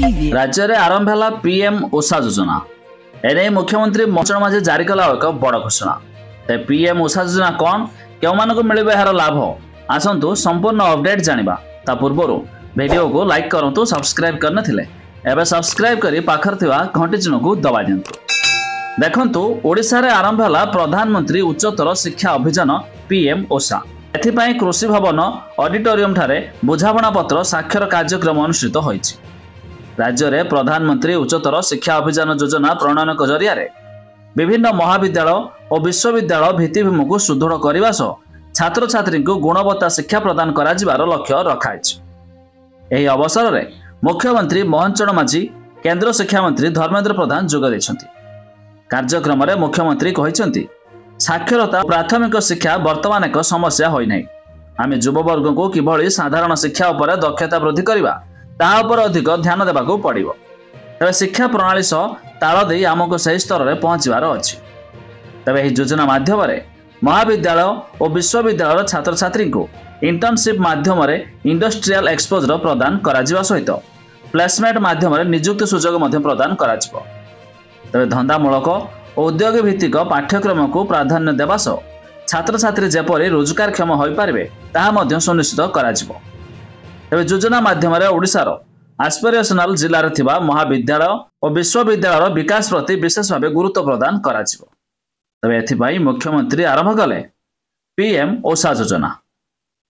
राज्य में आरंभ है पीएम उषा योजना। एने मुख्यमंत्री मचण माझे जारी कला एक बड़ घोषणा। पीएम उषा योजना कौन, क्यों मानक मिल यार लाभ, आसतु संपूर्ण अपडेट जानिबा। ता पूर्व वीडियो को लाइक करंतु, सब्सक्राइब करन थिले एबे सब्सक्राइब करी पाखर थिबा घंटी चिन्ह को दबा दियंतु। देखंतु ओडिसा रे आरंभ है प्रधानमंत्री उच्चतर शिक्षा अभियान पीएम उषा। एथिपाई कृषि भवन ऑडिटोरियम ठारे बुझावणा पत्र स्वाक्षर कार्यक्रम अनुष्ठित होईछि। राज्य में प्रधानमंत्री उच्चतर शिक्षा अभियान योजना प्रणयन जरिया विभिन्न महाविद्यालय और विश्वविद्यालय भित्तिभूमि को सुदृढ़ करने सह छात्र छात्री को गुणवत्ता शिक्षा प्रदान कर लक्ष्य रखाई। यह अवसर में मुख्यमंत्री मोहन चरण माझी, केंद्र शिक्षा मंत्री धर्मेंद्र प्रधान जोग देइछन्ति। कार्यक्रम में मुख्यमंत्री कहिसन्ति, साक्षरता प्राथमिक शिक्षा वर्तमान एक समस्या होई नै। आमे युववर्ग को किभली साधारण शिक्षा उपर दक्षता वृद्धि करबा ता उपर अधिक ध्यान देबाक पड़िबो। तबे शिक्षा प्रणाली सह ताल दे आमको सही स्तर में पहुंचबार अछि। तबे एही योजना माध्यम महाविद्यालय और विश्वविद्यालय छात्र छात्री को इंटर्नशिप माध्यम इंडस्ट्रियल एक्सपोजर प्रदान करा सहित प्लेसमेंट माध्यम नियुक्ति सुजोग प्रदान करा। तबे धंदामूलक और उद्योग भित्तिक पाठ्यक्रम को प्राधान्य देवा सह छात्र छात्री जेपरि रोजगारक्षम हो पारे ताहा सुनिश्चित करा। तबे योजना माध्यम ओडिशार एस्पिरेशनल जिले में महाविद्यालय और विश्वविद्यालय विकास प्रति विशेष भाव गुरुत्व प्रदान करा। तबे एथिपाई मुख्यमंत्री आरंभ कले पीएम उषा योजना।